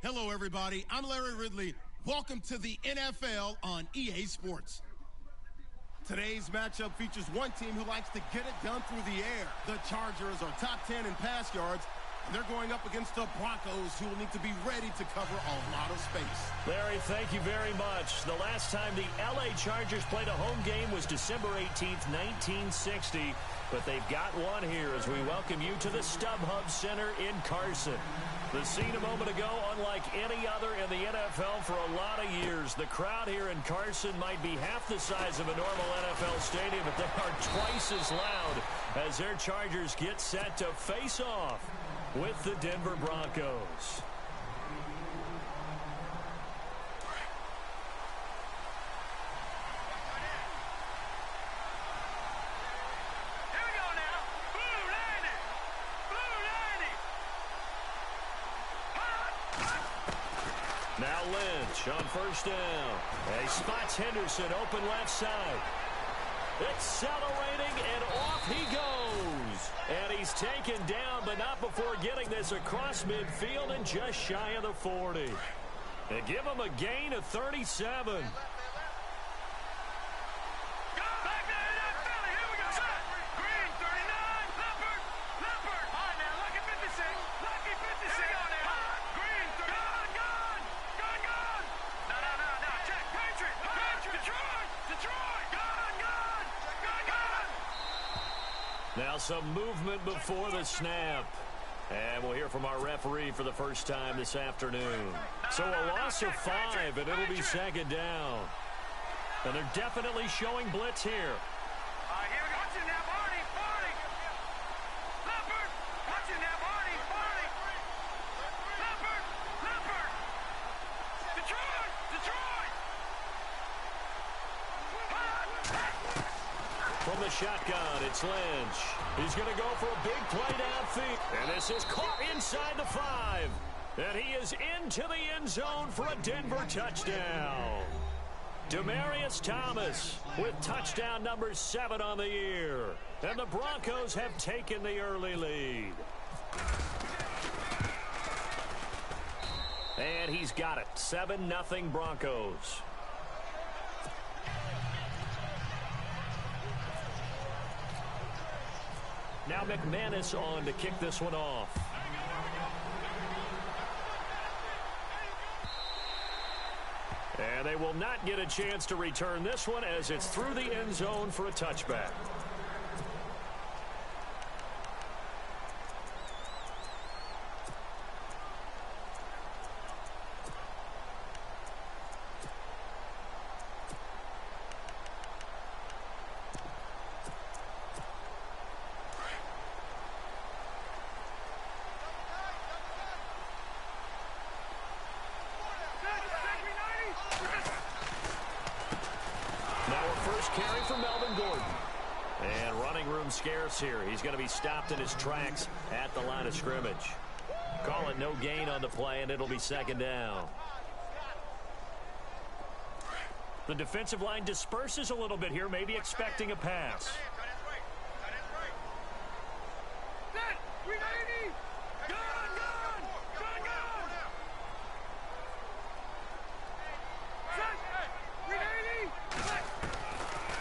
Hello, everybody. I'm Larry Ridley. Welcome to the NFL on EA Sports. Today's matchup features one team who likes to get it done through the air. The Chargers are top 10 in pass yards, and they're going up against the Broncos, who will need to be ready to cover a lot of space. Larry, thank you very much. The last time the LA Chargers played a home game was December 18th, 1960. But they've got one here as we welcome you to the StubHub Center in Carson. The scene a moment ago, unlike any other in the NFL for a lot of years. The crowd here in Carson might be half the size of a normal NFL stadium, but they are twice as loud as their Chargers get set to face off with the Denver Broncos. Now Lynch on first down. He spots Henderson open left side. Accelerating, and off he goes. And he's taken down, but not before getting this across midfield and just shy of the 40. And give him a gain of 37. Now some movement before the snap. And we'll hear from our referee for the first time this afternoon. So a loss of 5, and it'll be second down. And they're definitely showing blitz here. Here we go. Watching now, Barney. Leopard. Watching now, Barney. Leopard. Detroit. From the shotgun, it's Lynch. He's going to go for a big play downfield. And this is caught inside the 5. And he is into the end zone for a Denver touchdown. Demaryius Thomas with touchdown number 7 on the year. And the Broncos have taken the early lead. And he's got it. 7-0 Broncos. Now McManus on to kick this one off. And they will not get a chance to return this one as it's through the end zone for a touchback. Carry for Melvin Gordon. And running room scarce here. He's going to be stopped in his tracks at the line of scrimmage. Call it no gain on the play, and it'll be second down. The defensive line disperses a little bit here, maybe expecting a pass.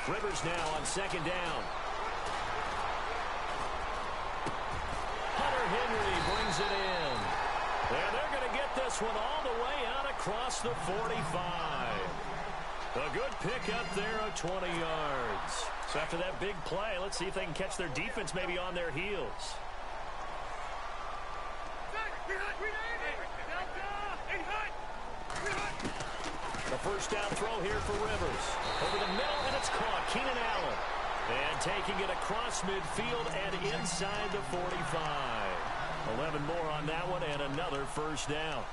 Rivers now on second down. Hunter Henry brings it in. And they're going to get this one all the way out across the 45. A good pickup there of 20 yards. So after that big play, let's see if they can catch their defense maybe on their heels. The first down throw here for Rivers. Over the middle, and it's caught. Keenan Allen. And taking it across midfield and inside the 45. 11 more on that one, and another first down.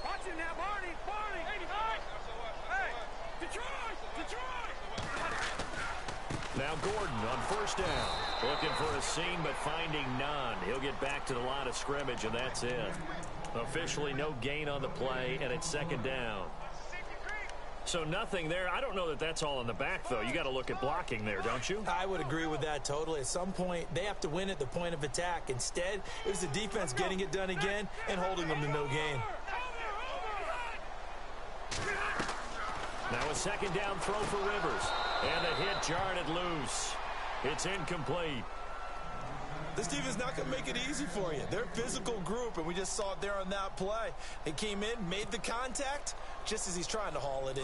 Watching now, Barney. Hey, Detroit. Now Gordon on first down. Looking for a seam, but finding none. He'll get back to the line of scrimmage, and that's it. Officially no gain on the play, and it's second down. So nothing there. I don't know that that's all in the back, though. You got to look at blocking there, don't you? I would agree with that totally. At some point, they have to win at the point of attack. Instead, it was the defense getting it done again and holding them to no gain. Now a second down throw for Rivers. And the hit jarred it loose. It's incomplete. This team is not going to make it easy for you. They're a physical group, and we just saw it there on that play. They came in, made the contact, just as he's trying to haul it in.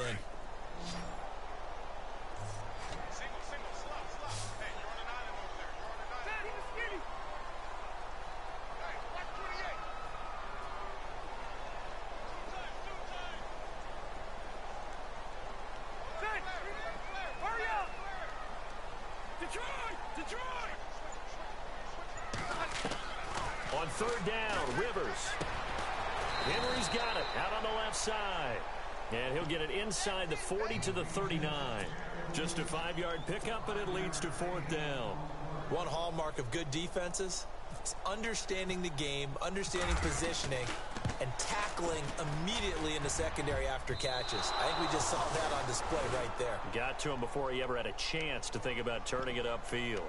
On third down, Rivers. Henry's got it out on the left side. And he'll get it inside the 40 to the 39. Just a 5-yard pickup, and it leads to fourth down. One hallmark of good defenses is understanding the game, understanding positioning, and tackling immediately in the secondary after catches. I think we just saw that on display right there. Got to him before he ever had a chance to think about turning it upfield.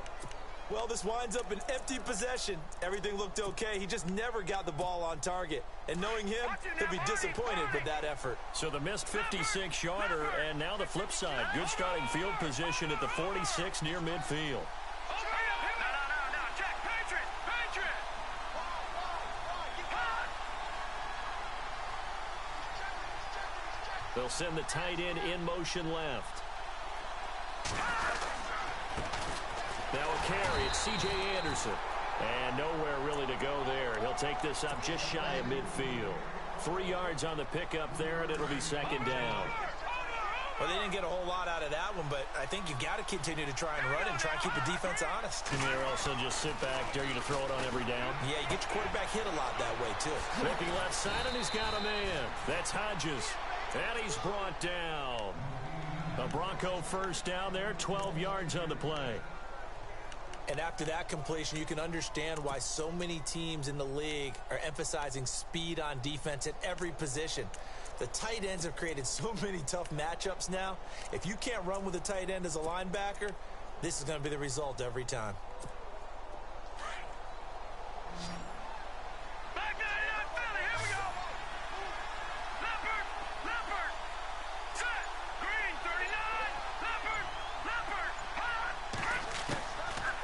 Well, this winds up an empty possession. Everything looked okay. He just never got the ball on target. And knowing him, he'll be disappointed with that effort. So the missed 56-yarder, and now the flip side. Good starting field position at the 46 near midfield. They'll send the tight end in motion left. Now a carry, it's C.J. Anderson. And nowhere really to go there. He'll take this up just shy of midfield. 3 yards on the pickup there, and it'll be second down. Well, they didn't get a whole lot out of that one, but I think you got to continue to try and run and try and keep the defense honest. And they're also just sit back, dare you to throw it on every down. Yeah, you get your quarterback hit a lot that way, too. Looking left side, and he's got a man. That's Hodges. And he's brought down. A Bronco first down there, 12 yards on the play. And after that completion, you can understand why so many teams in the league are emphasizing speed on defense at every position. The tight ends have created so many tough matchups now. If you can't run with a tight end as a linebacker, this is going to be the result every time.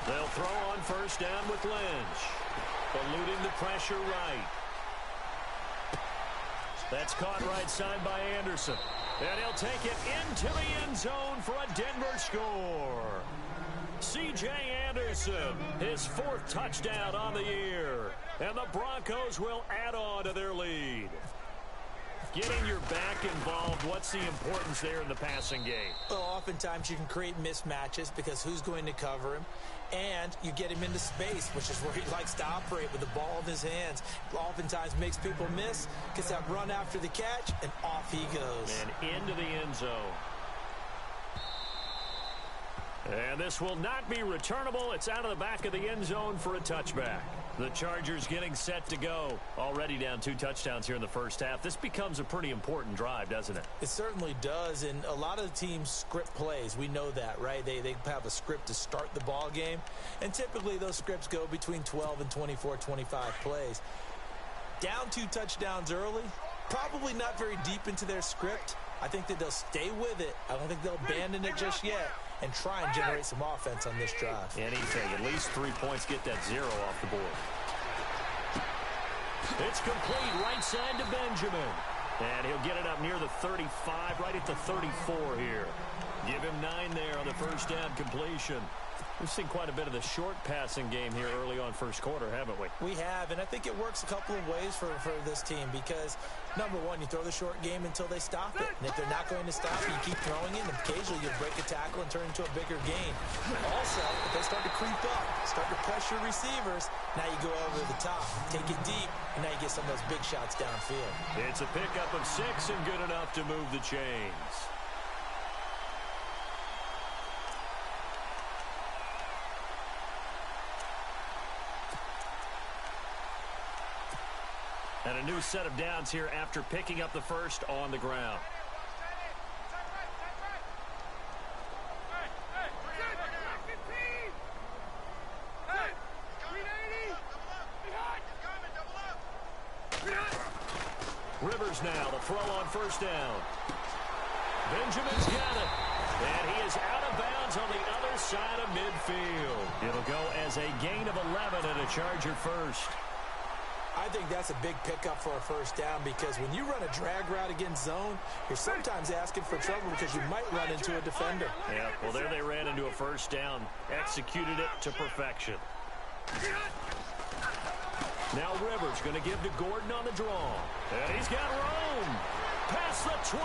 They'll throw on first down with Lynch. Eluding the pressure right. That's caught right side by Anderson. And he'll take it into the end zone for a Denver score. C.J. Anderson, his 4th touchdown on the year. And the Broncos will add on to their lead. Getting your back involved, what's the importance there in the passing game? Well, oftentimes you can create mismatches because who's going to cover him? And you get him into space, which is where he likes to operate with the ball in his hands. Oftentimes makes people miss, gets that run after the catch, and off he goes. And into the end zone. And this will not be returnable. It's out of the back of the end zone for a touchback. The Chargers getting set to go. Already down 2 touchdowns here in the first half. This becomes a pretty important drive, doesn't it? It certainly does, and a lot of the teams script plays. We know that, right? They have a script to start the ball game, and typically those scripts go between 12 and 24, 25 plays. Down 2 touchdowns early, probably not very deep into their script. I think that they'll stay with it. I don't think they'll abandon it just yet and try and generate some offense on this drive. Anything. At least 3 points. Get that 0 off the board. It's complete right side to Benjamin. And he'll get it up near the 35, right at the 34 here. Give him 9 there on the first down completion. We've seen quite a bit of the short passing game here early on first quarter, haven't we? We have, and I think it works a couple of ways for this team because, number one, you throw the short game until they stop it. And if they're not going to stop it, you keep throwing it, and occasionally you'll break a tackle and turn into a bigger gain. Also, if they start to creep up, start to pressure receivers, now you go over the top, take it deep, and now you get some of those big shots downfield. It's a pickup of 6 and good enough to move the chains. And a new set of downs here after picking up the first on the ground. Rivers now to throw on first down. Benjamin's got it. And he is out of bounds on the other side of midfield. It'll go as a gain of 11 and a Charger first. I think that's a big pickup for a first down because when you run a drag route against zone, you're sometimes asking for trouble because you might run into a defender. Yeah, well, there they ran into a first down. Executed it to perfection. Now Rivers going to give to Gordon on the draw. And he's got Rome. Past the 20.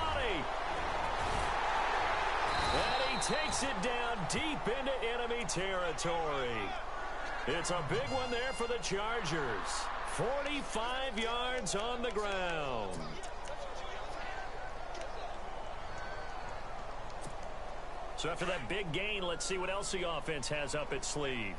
And he takes it down deep into enemy territory. It's a big one there for the Chargers. 45 yards on the ground. So after that big gain, let's see what else the offense has up its sleeve.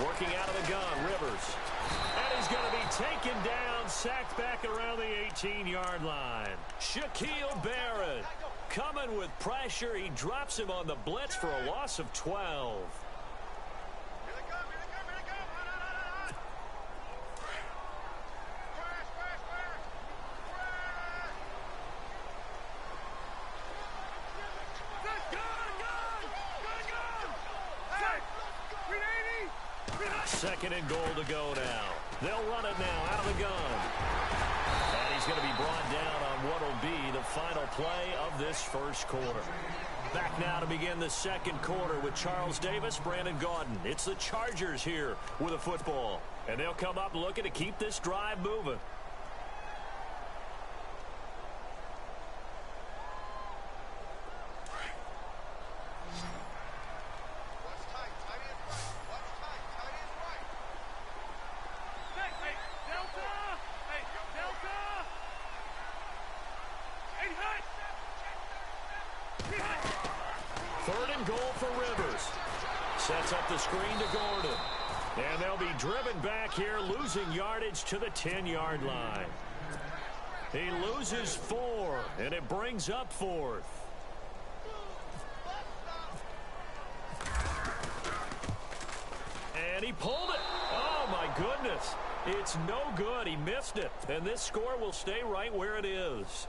Working out of the gun, Rivers. And he's going to be taken down, sacked back around the 18-yard line. Shaquille Barrett coming with pressure. He drops him on the blitz for a loss of 12. Second and goal to go now. They'll run it now out of the gun. And he's going to be brought down on what will be the final play of this first quarter. Back now to begin the second quarter with Charles Davis, Brandon Gaudin. It's the Chargers here with a football. And they'll come up looking to keep this drive moving. Third and goal for Rivers. Sets up the screen to Gordon. And they'll be driven back here, losing yardage to the 10-yard line. He loses 4, and it brings up 4th. And he pulled it. Oh, my goodness. It's no good. He missed it. And this score will stay right where it is.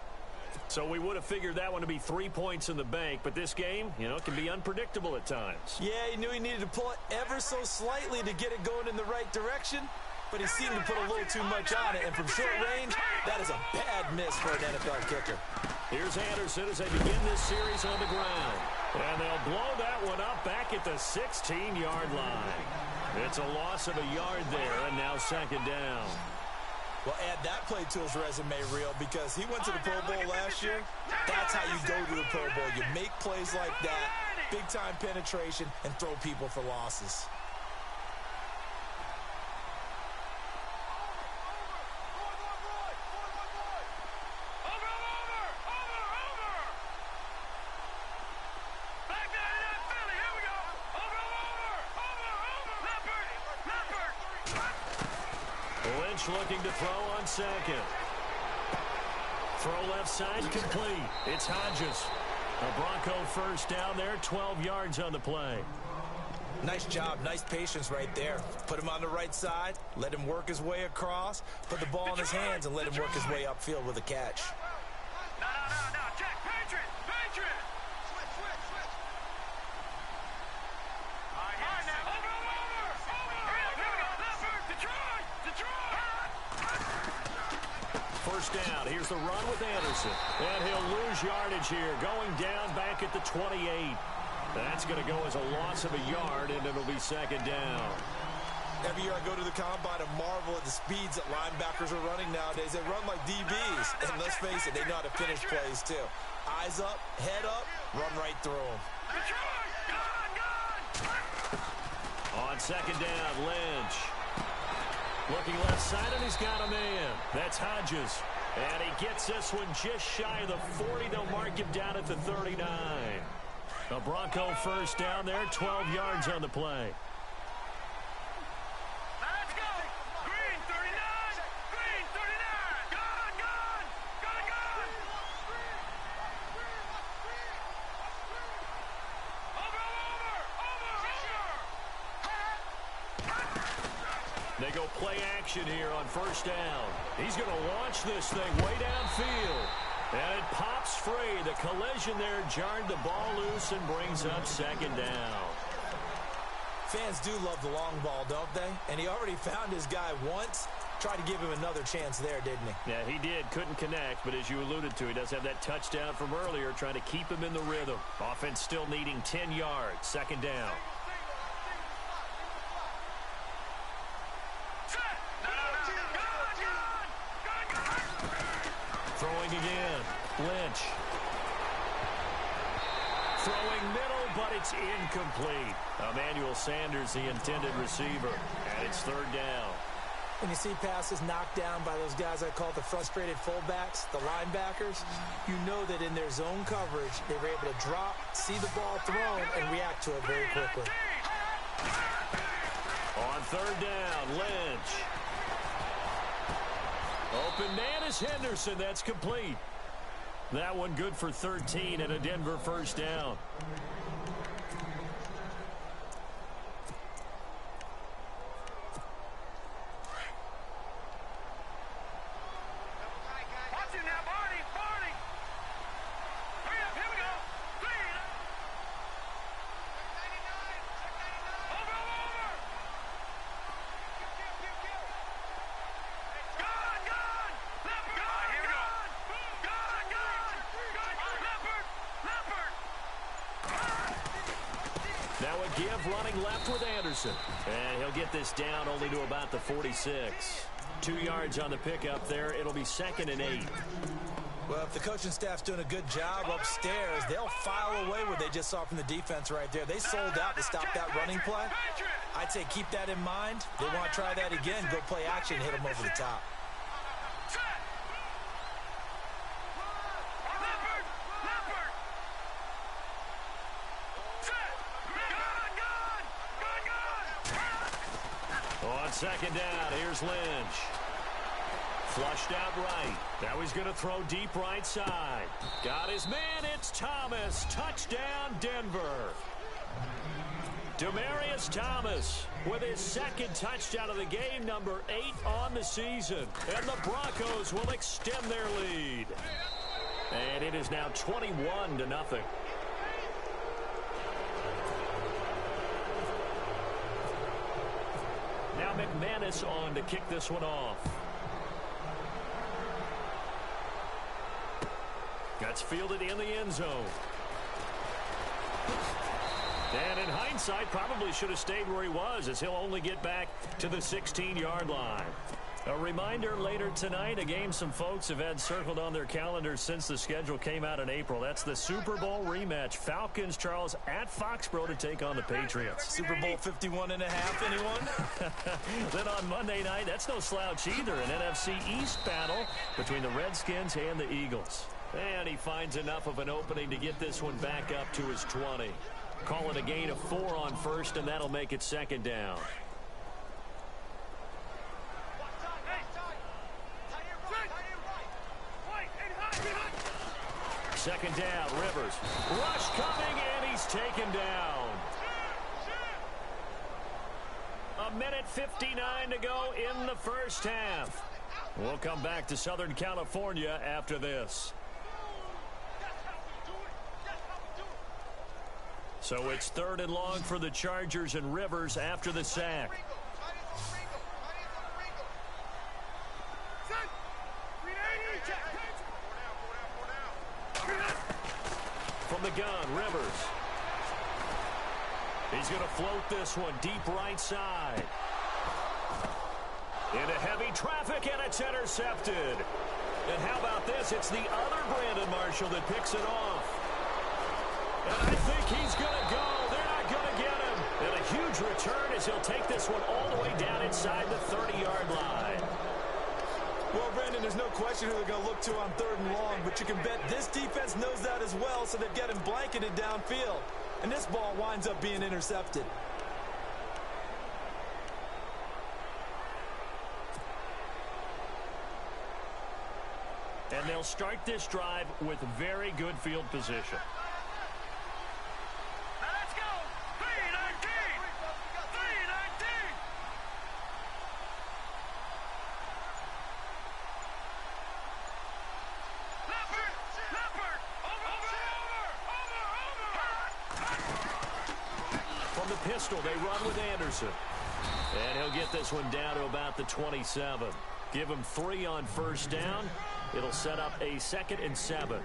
So we would have figured that one to be 3 points in the bank, but this game, you know, can be unpredictable at times. Yeah, he knew he needed to pull it ever so slightly to get it going in the right direction, but he seemed to put a little too much on it, and from short range, that is a bad miss for an NFL kicker. Here's Anderson as they begin this series on the ground. And they'll blow that one up back at the 16-yard line. It's a loss of a yard there, and now second down. Well, add that play to his resume, Real, because he went to the Pro Bowl last year. That's how you go to the Pro Bowl. You make plays like that, big-time penetration, and throw people for losses. Looking to throw on second. Throw left side complete. It's Hodges. A Bronco first down there, 12 yards on the play. Nice job, nice patience right there. Put him on the right side, let him work his way across, put the ball in his hands, and let him work his way upfield with a catch. No, Jack, Patriot! First down. Here's the run with Anderson. And he'll lose yardage here, going down back at the 28. That's going to go as a loss of a yard, and it'll be second down. Every year I go to the combine and marvel at the speeds that linebackers are running nowadays. They run like DBs. And let's face it, they know how to finish plays, too. Eyes up, head up, run right through them. On second down, Lynch. Looking left side, and he's got a man. That's Hodges. And he gets this one just shy of the 40. They'll mark him down at the 39. A Bronco first down there, 12 yards on the play. Let's go. Green 39. Green 39. Gone. Over. They go play action here on first down. He's going to launch this thing way downfield. And it pops free. The collision there jarred the ball loose and brings up second down. Fans do love the long ball, don't they? And he already found his guy once. Tried to give him another chance there, didn't he? Yeah, he did. Couldn't connect, but as you alluded to, he does have that touchdown from earlier, trying to keep him in the rhythm. Offense still needing 10 yards. Second down. Throwing again. Lynch. Throwing middle, but it's incomplete. Emmanuel Sanders, the intended receiver. And it's third down. When you see passes knocked down by those guys I call the frustrated fullbacks, the linebackers, you know that in their zone coverage, they were able to drop, see the ball thrown, and react to it very quickly. On third down, Lynch. Open man is Henderson. That's complete. That one good for 13 and a Denver first down. Watch it now, Barney. Hurry up, here we go. Clean. Over. Gone. Leopard. Here we go. Gone. Leopard. Now a give running left with Anderson. And he'll get this down only to about the 46. 2 yards on the pickup there. It'll be 2nd and 8. Well, if the coaching staff's doing a good job upstairs, they'll file away what they just saw from the defense right there. They sold out to stop that running play. I'd say keep that in mind. They want to try that again, go play action, hit them over the top. On second down, here's Lynch. Flushed out right. Now he's going to throw deep right side. Got his man. It's Thomas. Touchdown, Denver. Demaryius Thomas with his second touchdown of the game, number 8 on the season. And the Broncos will extend their lead. And it is now 21-0. Now McManus on to kick this one off. That's fielded in the end zone. And in hindsight, probably should have stayed where he was, as he'll only get back to the 16-yard line. A reminder later tonight, a game some folks have had circled on their calendars since the schedule came out in April. That's the Super Bowl rematch. Falcons, Charles, at Foxborough to take on the Patriots. Super Bowl 51.5, anyone? Then on Monday night, that's no slouch either. An NFC East battle between the Redskins and the Eagles. And he finds enough of an opening to get this one back up to his 20. Call it a gain of 4 on first, and that'll make it second down. Second down, Rivers. Rush coming, and he's taken down. 1:59 to go in the first half. We'll come back to Southern California after this. So it's 3rd and long for the Chargers, and Rivers after the sack. From the gun, Rivers. He's going to float this one deep right side. Into heavy traffic, and it's intercepted. And how about this? It's the other Brandon Marshall that picks it off. And I think he's going to go. They're not going to get him. And a huge return as he'll take this one all the way down inside the 30-yard line. Well, Brandon, there's no question who they're going to look to on 3rd and long, but you can bet this defense knows that as well, so they've got him blanketed downfield. And this ball winds up being intercepted. And they'll start this drive with very good field position. Now let's go. 3-19. 3-19. Leopard. Over. From the pistol, they run with Anderson. And he'll get this one down to about the 27. Give him 3 on 1st down. It'll set up a 2nd and 7.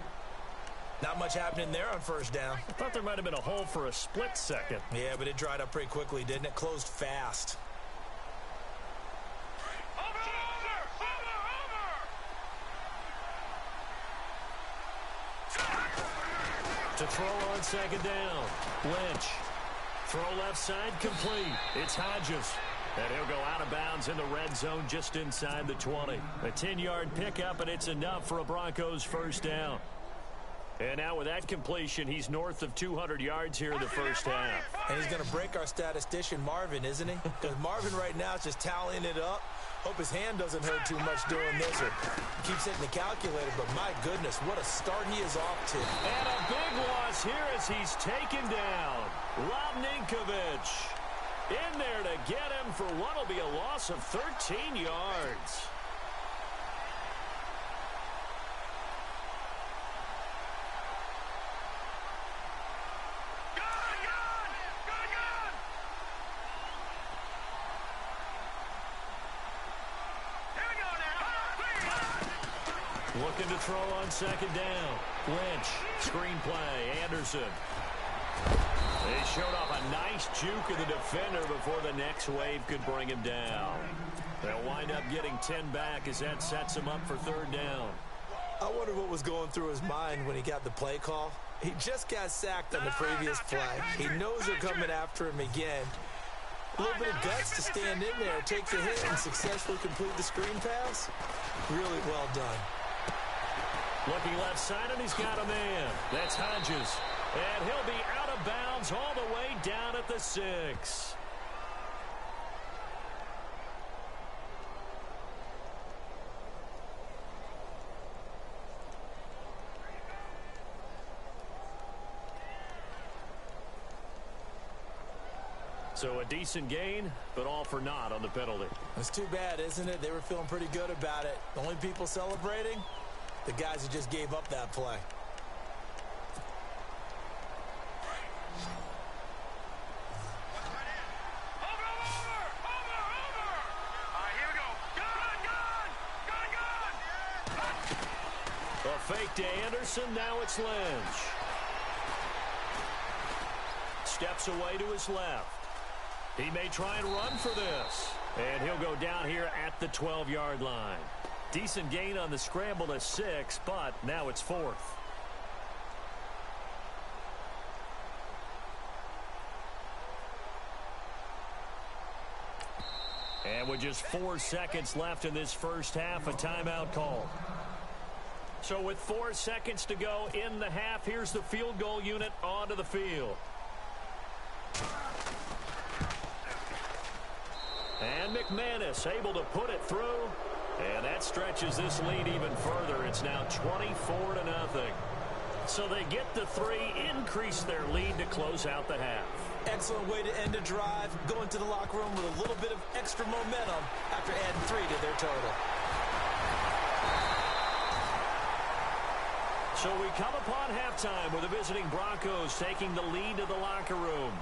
Not much happening there on 1st down. I thought there might have been a hole for a split second. Yeah, but it dried up pretty quickly, didn't it? Closed fast. Over. To throw on 2nd down. Lynch. Throw left side, complete. It's Hodges. And he'll go out of bounds in the red zone just inside the 20. A 10-yard pickup, and it's enough for a Broncos 1st down. And now with that completion, he's north of 200 yards here in the 1st half. And he's going to break our statistician, Marvin, isn't he? Because Marvin right now is just tallying it up. Hope his hand doesn't hurt too much doing this or keeps hitting the calculator. But my goodness, what a start he is off to. And a big loss here as he's taken down. Rob Ninkovich in there to get him for what will be a loss of 13 yards. Looking to throw on 2nd down. Lynch, screen play, Anderson. They showed off a nice juke of the defender before the next wave could bring him down. They'll wind up getting 10 back as that sets him up for 3rd down. I wonder what was going through his mind when he got the play call. He just got sacked on the previous play. He knows they're coming after him again. A little bit of guts to stand in there, take the hit, and successfully complete the screen pass. Really well done. Looking left side, and he's got a man. That's Hodges. And he'll be out of bounds all the way down at the 6. So a decent gain, but all for naught on the penalty. It's too bad, isn't it? They were feeling pretty good about it. The only people celebrating, the guys who just gave up that play. A fake to Anderson. Now it's Lynch. Steps away to his left. He may try and run for this. And he'll go down here at the 12-yard line. Decent gain on the scramble to 6, but now it's 4th. And with just 4 seconds left in this first half, a timeout call. So with 4 seconds to go in the half, here's the field goal unit onto the field. And McManus able to put it through. And that stretches this lead even further. It's now 24-0. So they get the 3, increase their lead to close out the half. Excellent way to end a drive. Go into the locker room with a little bit of extra momentum after adding 3 to their total. So we come upon halftime with the visiting Broncos taking the lead to the locker room.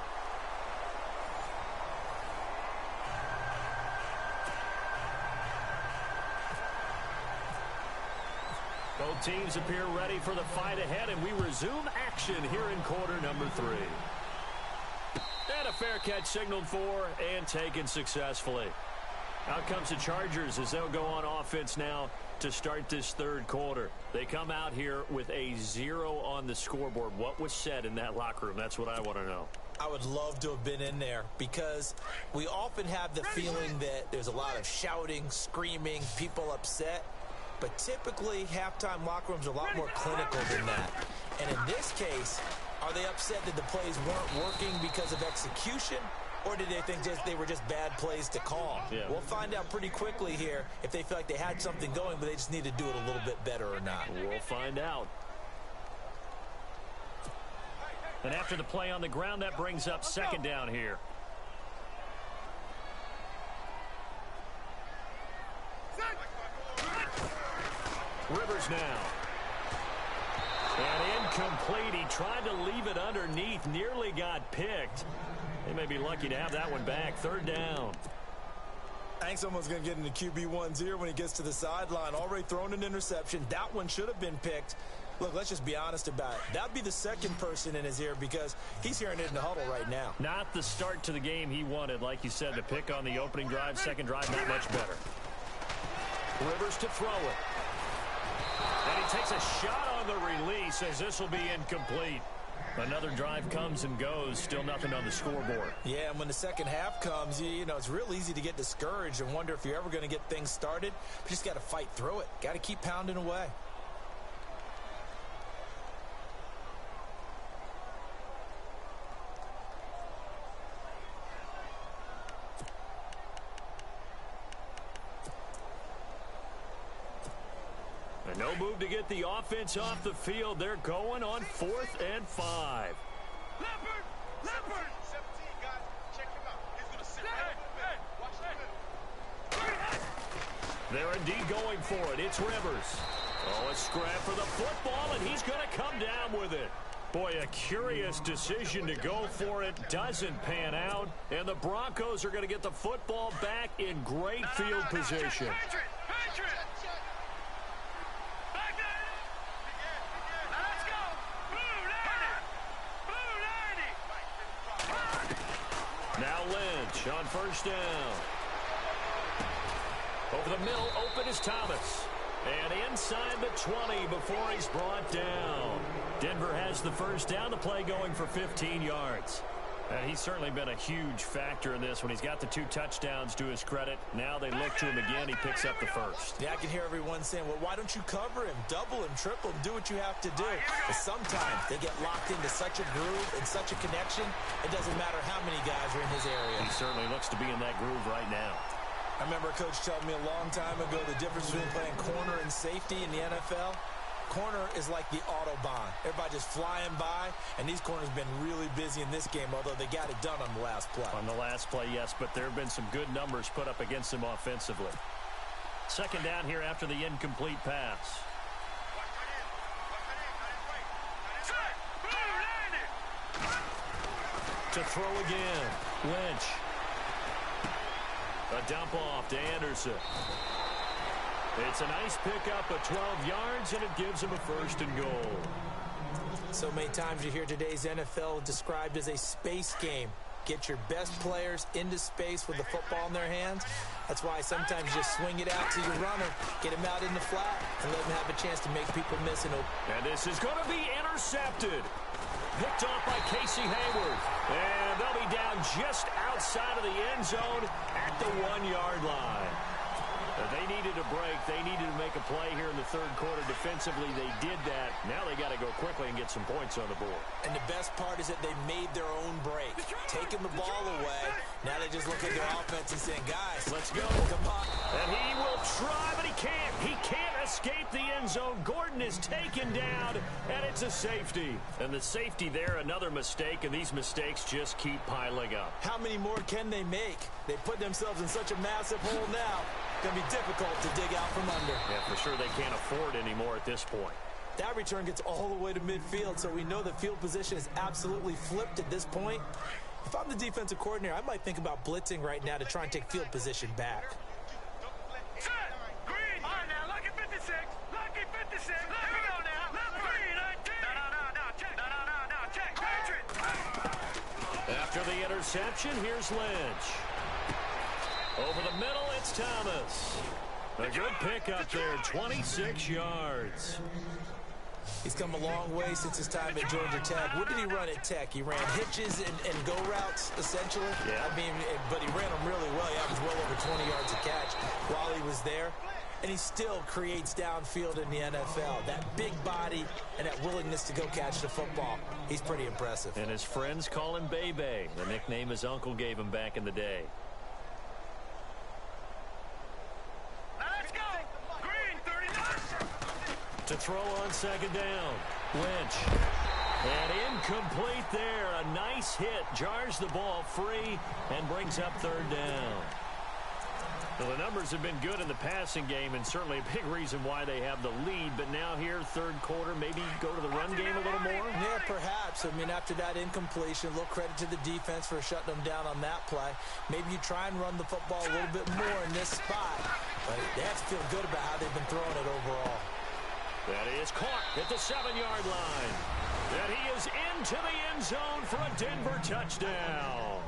Both teams appear ready for the fight ahead, and we resume action here in quarter number 3. And a fair catch signaled for and taken successfully. Out comes the Chargers as they'll go on offense now to start this 3rd quarter. They come out here with a 0 on the scoreboard. What was said in that locker room? That's what I want to know. I would love to have been in there because we often have the feeling that there's a lot of shouting, screaming, people upset. But typically, halftime locker rooms are a lot more clinical than that. And in this case, are they upset that the plays weren't working because of execution? Or did they think they were just bad plays to call? Yeah. We'll find out pretty quickly here if they feel like they had something going, but they just need to do it a little bit better or not. We'll find out. And after the play on the ground, that brings up second down here. Rivers now. And incomplete. He tried to leave it underneath. Nearly got picked. They may be lucky to have that one back. Third down. I think someone's going to get into QB1's ear when he gets to the sideline. Already thrown an interception. That one should have been picked. Look, let's just be honest about it. That would be the second person in his ear because he's hearing it in the huddle right now. Not the start to the game he wanted. Like you said, the pick on the opening drive, second drive, not much better. Rivers to throw it. And he takes a shot on the release as this will be incomplete. Another drive comes and goes. Still nothing on the scoreboard. Yeah, and when the second half comes, you know, it's real easy to get discouraged and wonder if you're ever going to get things started. But you just got to fight through it. Got to keep pounding away. And no move to get the offense off the field. They're going on 4th and 5. Leopard! Leopard! 17, guys. Check him out. He's going to sit right up. Watch him. They're indeed going for it. It's Rivers. Oh, a scrap for the football, and he's going to come down with it. Boy, a curious decision to go for it. Doesn't pan out. And the Broncos are going to get the football back in great field position. Patriot! Back there! Now let's go! Blue 90! Blue 90! Now Lynch on first down. Over the middle, open is Thomas. And inside the 20 before he's brought down. Denver has the first down. The play going for 15 yards. And he's certainly been a huge factor in this when he's got the 2 touchdowns to his credit. Now they look to him again. He picks up the first. Yeah, I can hear everyone saying, well, why don't you cover him? Double him, triple him, do what you have to do. But sometimes they get locked into such a groove and such a connection, it doesn't matter how many guys are in his area. He certainly looks to be in that groove right now. I remember a coach telling me a long time ago the difference between playing corner and safety in the NFL. Corner is like the Autobahn. Everybody just flying by, and these corners have been really busy in this game, although they got it done on the last play. On the last play, yes, but there have been some good numbers put up against him offensively. Second down here after the incomplete pass. To throw again. Lynch. A dump off to Anderson. It's a nice pickup of 12 yards, and it gives him a first and goal. So many times you hear today's NFL described as a space game. Get your best players into space with the football in their hands. That's why sometimes you just swing it out to your runner, get him out in the flat, and let him have a chance to make people miss it. And this is going to be intercepted. Picked off by Casey Hayward. And they'll be down just outside of the end zone at the 1-yard line. They needed a break. They needed to make a play here in the third quarter. Defensively, they did that. Now they got to go quickly and get some points on the board. And the best part is that they made their own break. Taking the ball away. Now they just look at their offense and saying, guys, let's go. Come on. And he will try, but he can't. He can't escape the end zone. Gordon is taken down, and it's a safety. And the safety there, another mistake, and these mistakes just keep piling up. How many more can they make? They put themselves in such a massive hole now. Going to be difficult to dig out from under. Yeah, for sure they can't afford anymore at this point. That return gets all the way to midfield, so we know the field position is absolutely flipped at this point. If I'm the defensive coordinator, I might think about blitzing right now to try and take field position back. Set! Green! All right, now, lucky 56. Lucky 56. Here we go now. Left green, 19. No, check. No, check. Patriot. After the interception, here's Lynch. Over the middle, it's Thomas. A good pickup there, 26 yards. He's come a long way since his time at Georgia Tech. What did he run at Tech? He ran hitches and go routes, essentially. Yeah. I mean, but he ran them really well. He averaged well over 20 yards a catch while he was there. And he still creates downfield in the NFL. That big body and that willingness to go catch the football. He's pretty impressive. And his friends call him Bebe, the nickname his uncle gave him back in the day. Now let's go. Green, 39. To throw on second down. Lynch. And incomplete there. A nice hit. Jars the ball free and brings up third down. Well, the numbers have been good in the passing game and certainly a big reason why they have the lead. But now here, third quarter, maybe go to the run game a little more? Yeah, perhaps. I mean, after that incompletion, a little credit to the defense for shutting them down on that play. Maybe you try and run the football a little bit more in this spot. But they have to feel good about how they've been throwing it overall. That is caught at the 7-yard line. And he is into the end zone for a Denver touchdown.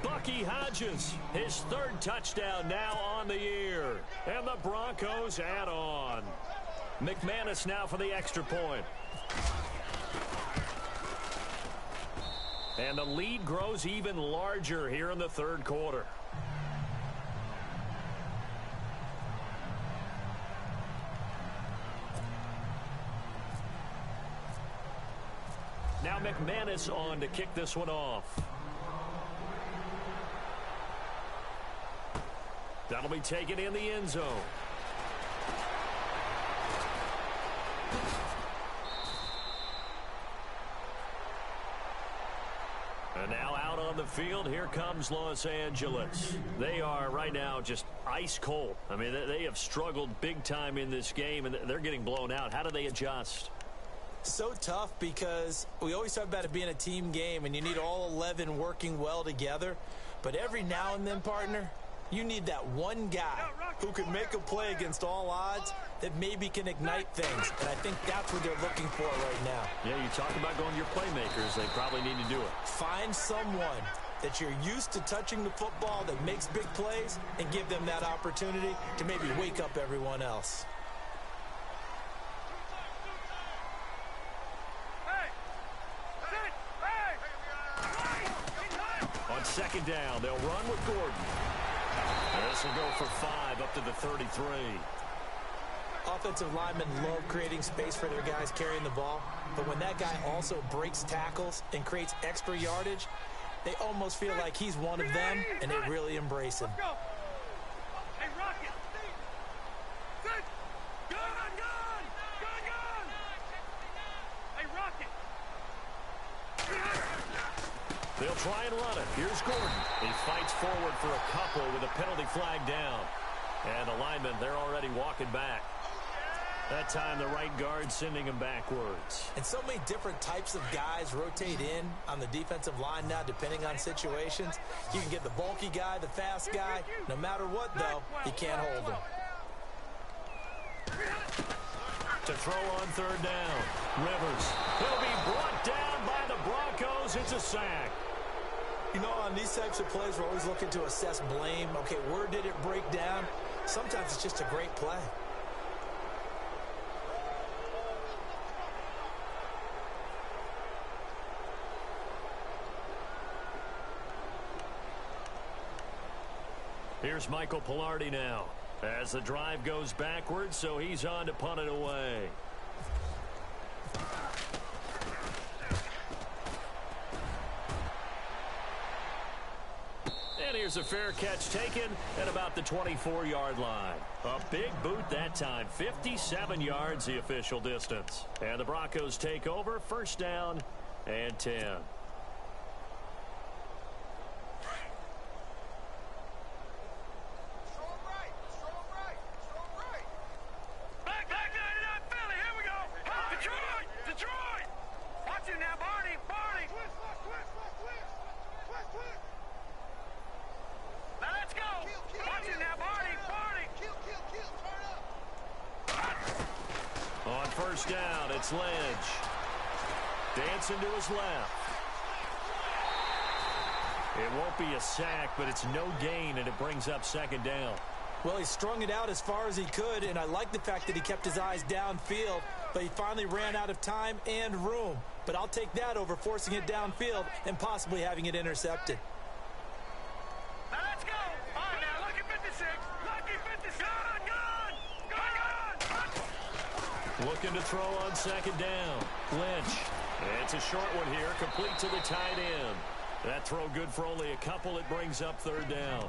Bucky Hodges, his third touchdown now on the year. And the Broncos add on. McManus now for the extra point. And the lead grows even larger here in the third quarter. Now McManus on to kick this one off. That'll be taken in the end zone. And now out on the field, here comes Los Angeles. They are right now just ice cold. I mean, they have struggled big time in this game, and they're getting blown out. How do they adjust? So tough because we always talk about it being a team game, and you need all 11 working well together. But every now and then, partner, you need that one guy who can make a play against all odds that maybe can ignite things. And I think that's what they're looking for right now. Yeah, you talk about going to your playmakers. They probably need to do it. Find someone that you're used to touching the football that makes big plays and give them that opportunity to maybe wake up everyone else. On second down, they'll run with Gordon. This will go for 5 up to the 33. Offensive linemen love creating space for their guys carrying the ball, but when that guy also breaks tackles and creates extra yardage, they almost feel like he's one of them, and they really embrace him. Hey, Rocket. Good. Gun. Hey, Rocket. They'll try and run it. Here's Gordon. He fights forward for a couple with a penalty flag down. And the linemen, they're already walking back. That time, the right guard sending him backwards. And so many different types of guys rotate in on the defensive line now, depending on situations. You can get the bulky guy, the fast guy. No matter what, though, you can't hold him. To throw on third down. Rivers. He'll be brought down by the Broncos. It's a sack. You know, on these types of plays, we're always looking to assess blame. Okay, where did it break down? Sometimes it's just a great play. Here's Michael Pilardi now as the drive goes backwards, so he's on to punt it away. And here's a fair catch taken at about the 24-yard line. A big boot that time. 57 yards the official distance. And the Broncos take over. First down and 10. First down, it's Lynch. Dancing to his left. It won't be a sack, but it's no gain, and it brings up second down. Well, he strung it out as far as he could, and I like the fact that he kept his eyes downfield, but he finally ran out of time and room. But I'll take that over forcing it downfield and possibly having it intercepted. Now let's go. All right, now, lucky 56. Lucky 56. Gone. Looking to throw on second down. Lynch. It's a short one here, complete to the tight end. That throw good for only a couple. It brings up third down.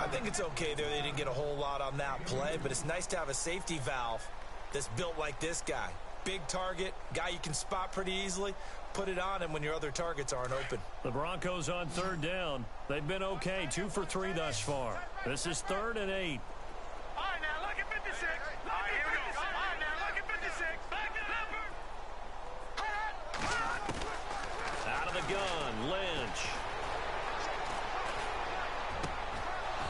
I think it's okay there. They didn't get a whole lot on that play, but it's nice to have a safety valve that's built like this guy. Big target, guy you can spot pretty easily. Put it on him when your other targets aren't open. The Broncos on third down. They've been okay, 2 for 3 thus far. This is 3rd and 8. All right, now, lucky 56. All right, here we go. All right, now, lucky 56. Back it up. Out of the gun, Lynch.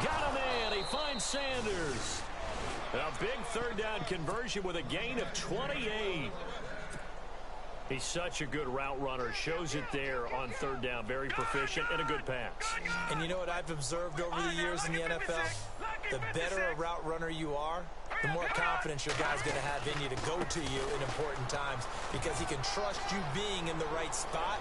Got him in. He finds Sanders. A big third down conversion with a gain of 28. He's such a good route runner. Shows it there on third down. Very proficient and a good pass. And you know what I've observed over the years in the NFL? The better a route runner you are, the more confidence your guy's going to have in you to go to you in important times because he can trust you being in the right spot.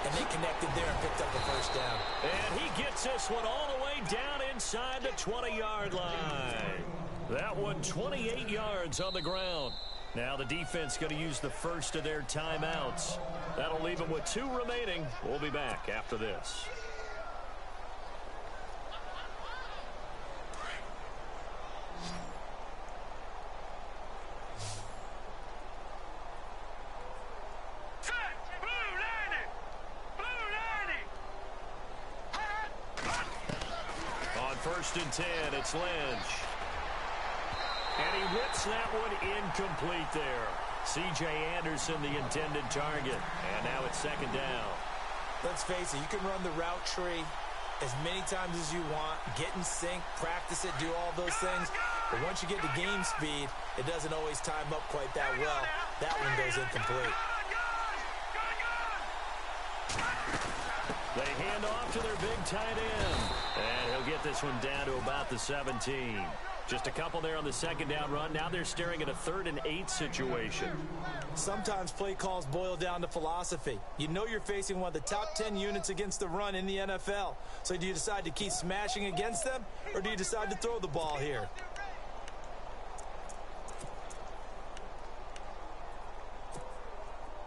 And they connected there and picked up the first down. And he gets this one all the way down inside the 20-yard line. That one 28 yards on the ground. Now the defense going to use the first of their timeouts. That'll leave them with 2 remaining. We'll be back after this. On 1st and 10, it's Lynch. And he whips that one incomplete there. C.J. Anderson, the intended target. And now it's 2nd down. Let's face it, you can run the route tree as many times as you want, get in sync, practice it, do all those things. But once you get to game speed, it doesn't always time up quite that well. That one goes incomplete. They hand off to their big tight end. And he'll get this one down to about the 17. Just a couple there on the 2nd down run. Now they're staring at a 3rd and 8 situation. Sometimes play calls boil down to philosophy. You know you're facing one of the top 10 units against the run in the NFL. So do you decide to keep smashing against them, or do you decide to throw the ball here?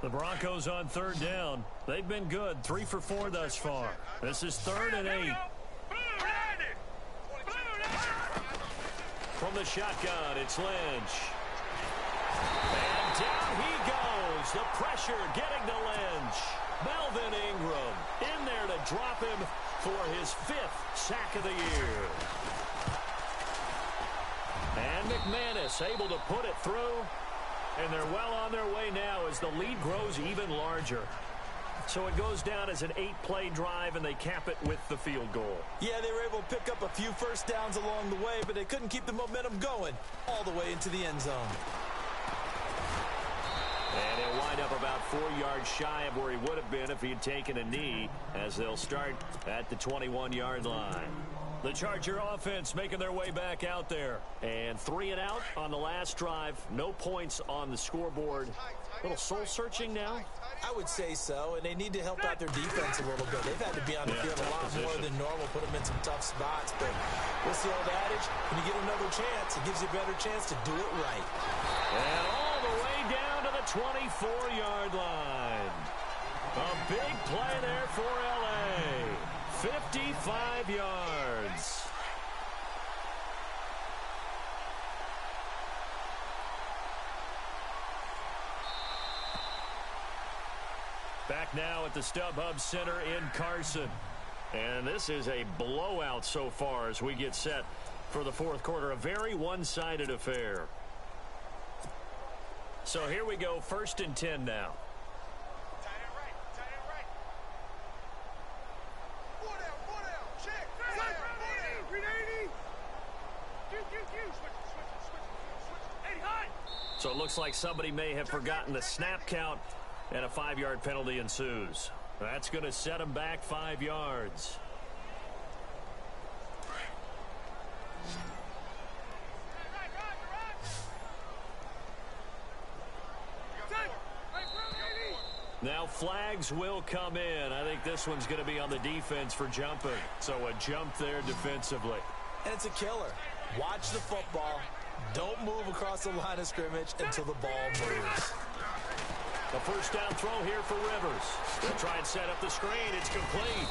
The Broncos on 3rd down. They've been good, 3 for 4 thus far. This is 3rd and 8. From the shotgun, it's Lynch. And down he goes. The pressure getting to Lynch. Melvin Ingram in there to drop him for his 5th sack of the year. And McManus able to put it through. And they're well on their way now as the lead grows even larger. So it goes down as an 8-play drive, and they cap it with the field goal. Yeah, they were able to pick up a few first downs along the way, but they couldn't keep the momentum going all the way into the end zone. And he'll wind up about 4 yards shy of where he would have been if he had taken a knee, as they'll start at the 21-yard line. The Charger offense making their way back out there. And 3 and out on the last drive. No points on the scoreboard. A little soul-searching now? I would say so, and they need to help out their defense a little bit. They've had to be on the field a lot more than normal, put them in some tough spots. But what's the old adage? When you get another chance, it gives you a better chance to do it right. And all the way down to the 24-yard line. A big play there for L.A. 55 yards. Back now at the StubHub Center in Carson. And this is a blowout so far as we get set for the 4th quarter. A very one-sided affair. So here we go, 1st and 10 now. So it looks like somebody may have forgotten the snap count, and a 5-yard penalty ensues. That's going to set them back 5 yards. Now flags will come in. I think this one's going to be on the defense for jumping. So a jump there defensively. And it's a killer. Watch the football. Don't move across the line of scrimmage until the ball moves. The first down throw here for Rivers. They'll try and set up the screen. It's complete.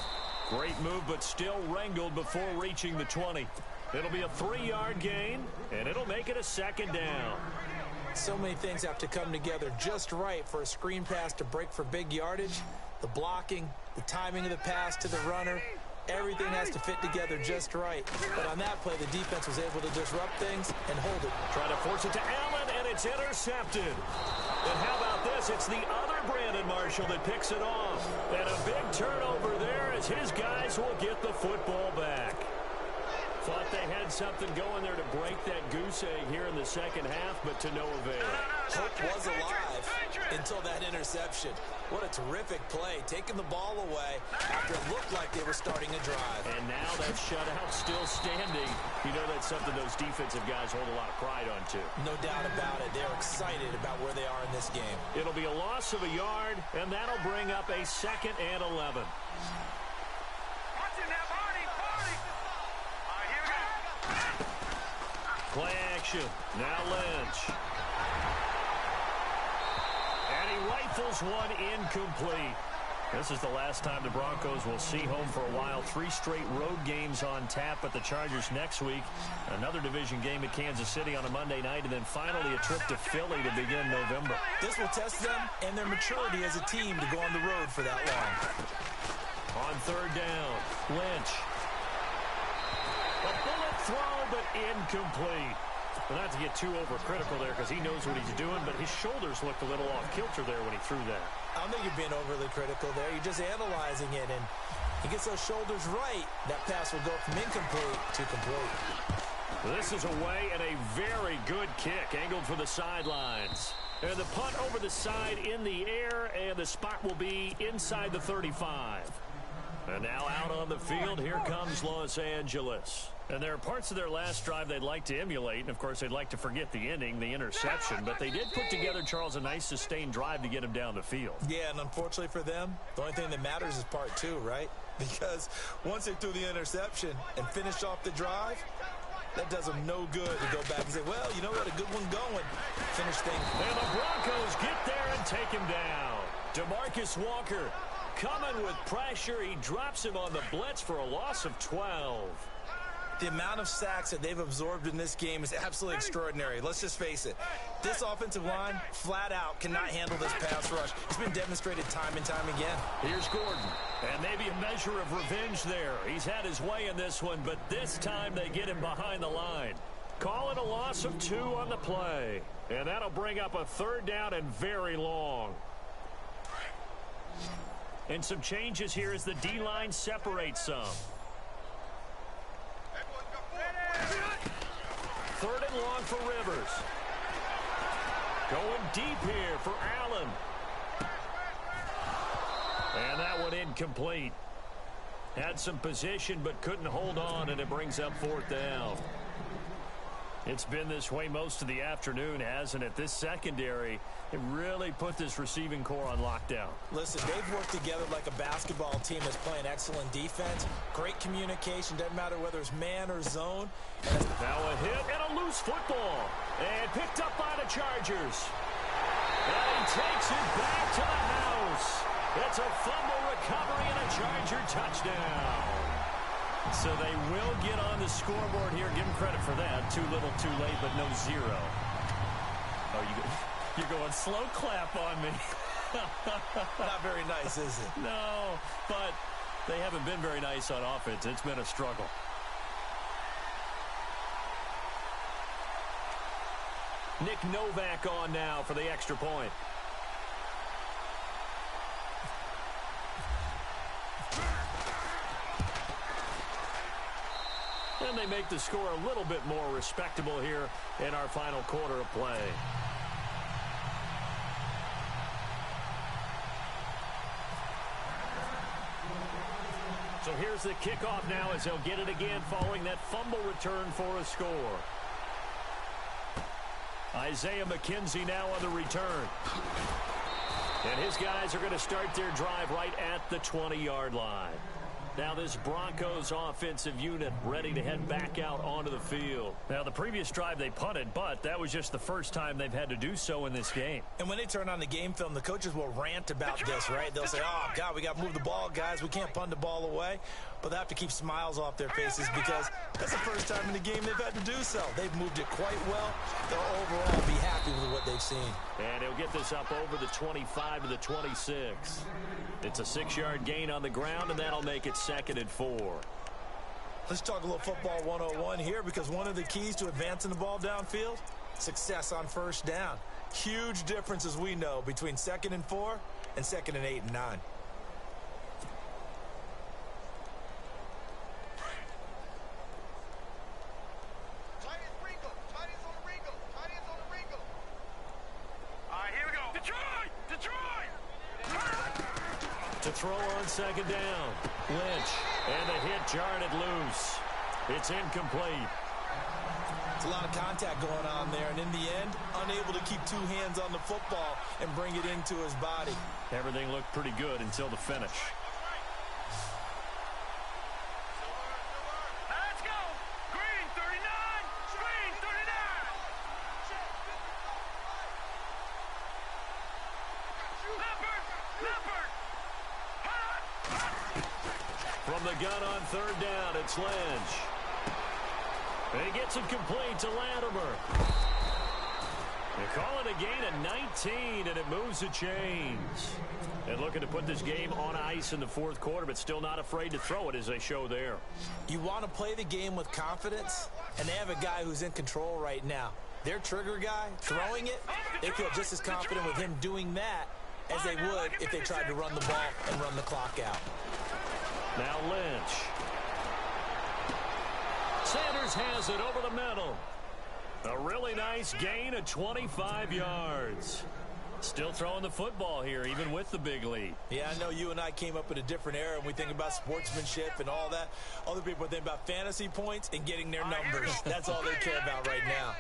Great move, but still wrangled before reaching the 20. It'll be a 3-yard gain, and it'll make it a second down. So many things have to come together just right for a screen pass to break for big yardage. The blocking, the timing of the pass to the runner, everything has to fit together just right. But on that play, the defense was able to disrupt things and hold it. Trying to force it to Allen, and it's intercepted. And how about this? It's the other Brandon Marshall that picks it off. And a big turnover there as his guys will get the football back. Thought they had something going there to break that goose egg here in the second half, but to no avail. Hope was alive until that interception. What a terrific play, taking the ball away after it looked like they were starting a drive. And now that shutout still standing. You know that's something those defensive guys hold a lot of pride on, too. No doubt about it. They're excited about where they are in this game. It'll be a loss of a yard, and that'll bring up a 2nd and 11. Play action. Now Lynch. And he rifles one incomplete. This is the last time the Broncos will see home for a while. 3 straight road games on tap at the Chargers next week. Another division game at Kansas City on a Monday night, and then finally a trip to Philly to begin November. This will test them and their maturity as a team to go on the road for that long. On 3rd down, Lynch. A bullet throw, but incomplete. Well, not to get too overcritical there because he knows what he's doing, but his shoulders looked a little off kilter there when he threw that. I don't think you're being overly critical there. You're just analyzing it, and he gets those shoulders right. That pass will go from incomplete to complete. This is away and a very good kick, angled for the sidelines. And the punt over the side in the air, and the spot will be inside the 35. And now out on the field, here comes Los Angeles. And there are parts of their last drive they'd like to emulate, and of course they'd like to forget the ending, the interception, but they did put together, Charles, a nice sustained drive to get him down the field. Yeah, and unfortunately for them, the only thing that matters is part 2, right? Because once they threw the interception and finished off the drive, that does them no good to go back and say, well, you know what, a good one going. Finish things. And the Broncos get there and take him down. DeMarcus Walker coming with pressure. He drops him on the blitz for a loss of 12. The amount of sacks that they've absorbed in this game is absolutely extraordinary. Let's just face it. This offensive line, flat out, cannot handle this pass rush. It's been demonstrated time and time again. Here's Gordon. And maybe a measure of revenge there. He's had his way in this one, but this time they get him behind the line. Call it a loss of 2 on the play. And that'll bring up a 3rd down and very long. And some changes here as the D-line separates some. 3rd and long for Rivers. Going deep here for Allen. And that one incomplete. Had some position but couldn't hold on, and it brings up 4th down. It's been this way most of the afternoon, hasn't it? This secondary, it really put this receiving core on lockdown. Listen, they've worked together like a basketball team that's playing excellent defense. Great communication, doesn't matter whether it's man or zone. Now a hit and a loose football. And picked up by the Chargers. And he takes it back to the house. It's a fumble recovery and a Charger touchdown. So they will get on the scoreboard here. Give them credit for that. Too little, too late, but no 0. Oh, you're going slow clap on me. Not very nice, is it? No, but they haven't been very nice on offense. It's been a struggle. Nick Novak on now for the extra point. And they make the score a little bit more respectable here in our final quarter of play. So here's the kickoff now as they'll get it again following that fumble return for a score. Isaiah McKenzie now on the return. And his guys are going to start their drive right at the 20-yard line. Now this Broncos offensive unit ready to head back out onto the field. Now the previous drive they punted, but that was just the first time they've had to do so in this game. And when they turn on the game film, the coaches will rant about this, right? They'll say, oh, God, we got to move the ball, guys. We can't punt the ball away. But they have to keep smiles off their faces because that's the first time in the game they've had to do so. They've moved it quite well. They'll overall be happy with what they've seen. And he'll get this up over the 25 to the 26. It's a 6-yard gain on the ground, and that'll make it 2nd and 4. Let's talk a little football 101 here because one of the keys to advancing the ball downfield, success on first down. Huge difference, as we know, between 2nd and 4 and 2nd and 8 and 9. To throw on 2nd down. Lynch. And the hit jarred it loose. It's incomplete. It's a lot of contact going on there, and in the end, unable to keep 2 hands on the football and bring it into his body. Everything looked pretty good until the finish. Let's go. Green 39. Green 39. Leopard. Leopard. From the gun on 3rd down, it's Lynch. And he gets it complete to Latimer. They call it a gain of 19, and it moves the chains. And looking to put this game on ice in the 4th quarter, but still not afraid to throw it as they show there. You want to play the game with confidence, and they have a guy who's in control right now. Their trigger guy, throwing it, they feel just as confident with him doing that as they would if they tried to run the ball and run the clock out. Now Lynch. Sanders has it over the middle. A really nice gain of 25 yards. Still throwing the football here, even with the big lead. Yeah, I know you and I came up in a different era, and we think about sportsmanship and all that. Other people think about fantasy points and getting their numbers. That's all they care about right now.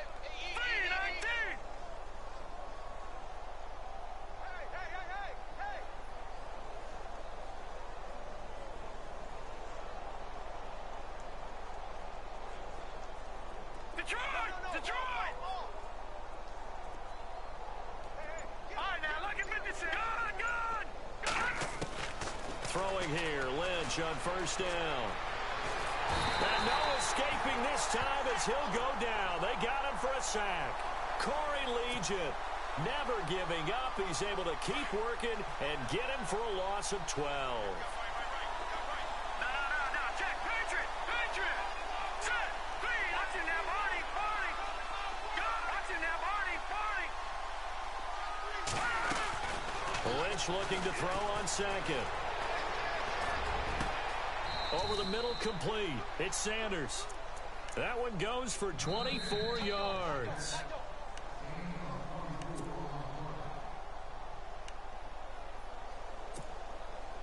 Throwing here, Lynch on 1st down. And no escaping this time as he'll go down. They got him for a sack. Corey Legion never giving up. He's able to keep working and get him for a loss of 12. Lynch looking to throw on 2nd. Over the middle, complete. It's Sanders. That one goes for 24 yards.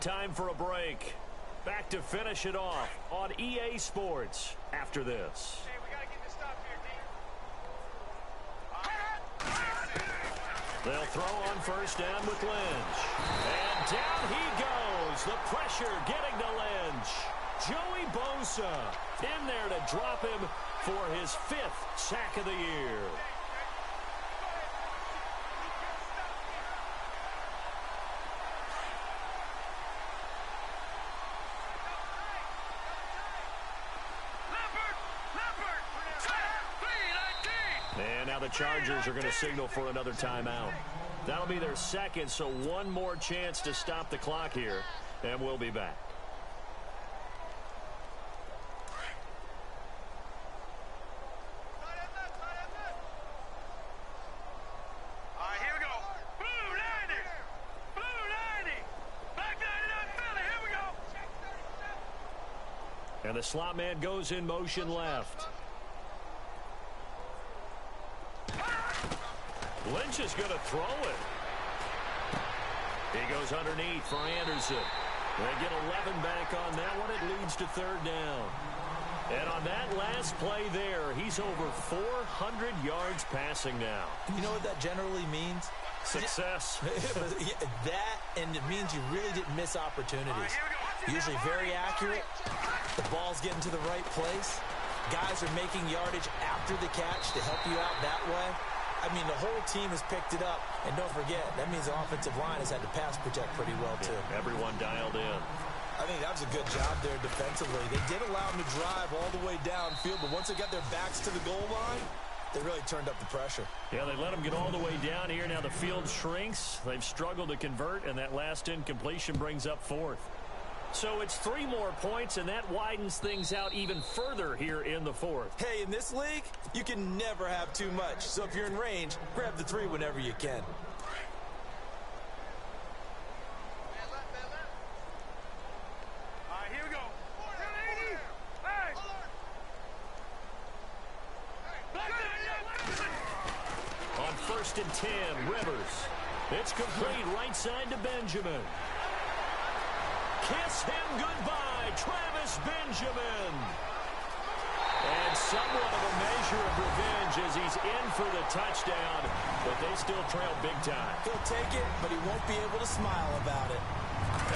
Time for a break. Back to finish it off on EA Sports after this. Hey, we gotta get this stop here, D. They'll throw on 1st down with Lynch. And down he goes. The pressure getting to Lynch. Joey Bosa in there to drop him for his 5th sack of the year. And now the Chargers are going to signal for another timeout. That'll be their 2nd, so one more chance to stop the clock here, and we'll be back. And the slot man goes in motion left. Lynch is going to throw it. He goes underneath for Anderson. They get 11 back on that one. It leads to 3rd down. And on that last play there, he's over 400 yards passing now. You know what that generally means? Success. That, and it means you really didn't miss opportunities. Usually very accurate. The ball's getting to the right place. Guys are making yardage after the catch to help you out that way. I mean, the whole team has picked it up. And don't forget, that means the offensive line has had to pass protect pretty well, too. Yeah, everyone dialed in. I think that was a good job there defensively. They did allow them to drive all the way downfield, but once they got their backs to the goal line, they really turned up the pressure. Yeah, they let them get all the way down here. Now the field shrinks. They've struggled to convert, and that last incompletion brings up fourth. So it's 3 more points, and that widens things out even further here in the fourth. Hey, in this league, you can never have too much. So if you're in range, grab the 3 whenever you can. First and 10, Rivers. It's complete right side to Benjamin. Kiss him goodbye, Travis Benjamin. And somewhat of a measure of revenge as he's in for the touchdown, but they still trail big time. He'll take it, but he won't be able to smile about it.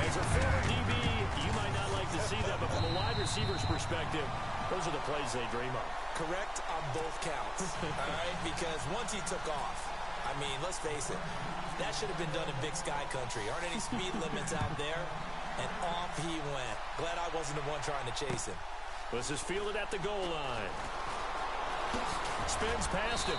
As a former DB, you might not like to see that, but from a wide receiver's perspective, those are the plays they dream of. Correct on both counts, all right? Because once he took off, I mean, let's face it, that should have been done in Big Sky Country. Aren't any speed limits out there? And off he went. Glad I wasn't the one trying to chase him. This is fielded at the goal line. Spins past him.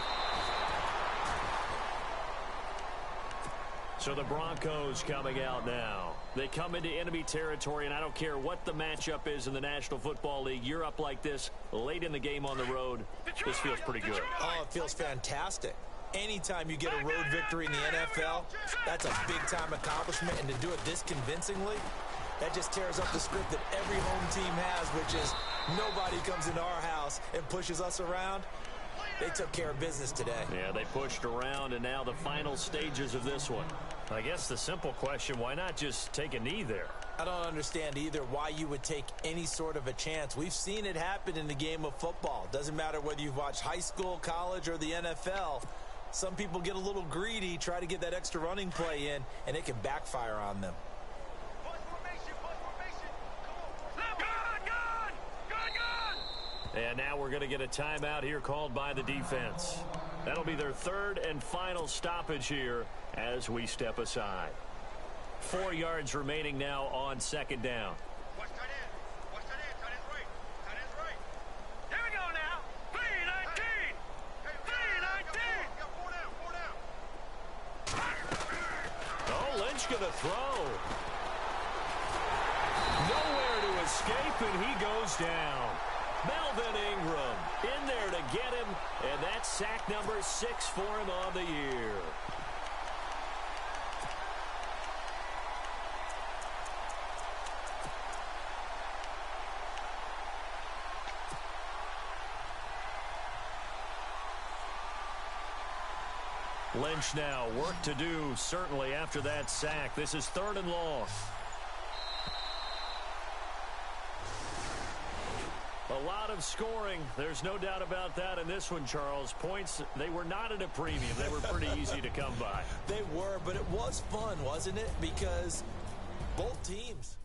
So the Broncos coming out now. They come into enemy territory, and I don't care what the matchup is in the National Football League. You're up like this late in the game on the road. This feels pretty good. Oh, it feels fantastic. Anytime you get a road victory in the NFL, that's a big-time accomplishment. And to do it this convincingly, that just tears up the script that every home team has, which is nobody comes into our house and pushes us around. They took care of business today. Yeah, they pushed around, and now the final stages of this one. I guess the simple question, why not just take a knee there? I don't understand either why you would take any sort of a chance. We've seen it happen in the game of football. Doesn't matter whether you've watched high school, college, or the NFL. Some people get a little greedy, try to get that extra running play in, and it can backfire on them. And now we're going to get a timeout here called by the defense. That'll be their 3rd and final stoppage here as we step aside. 4 yards remaining now on 2nd down. Watch tight end. Watch tight end. Tight end's right. Tight end's right. Here we go now. 3-19. 3-19. Got 4 down. 4 down. Oh, Lynch going to throw. Nowhere to escape, and he goes down. Melvin Ingram in there to get him, and that's sack number 6 for him on the year. Lynch now, work to do, certainly after that sack. This is 3rd and long. A lot of scoring. There's no doubt about that in this one, Charles. Points, they were not at a premium. They were pretty easy to come by. They were, but it was fun, wasn't it? Because both teams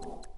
it.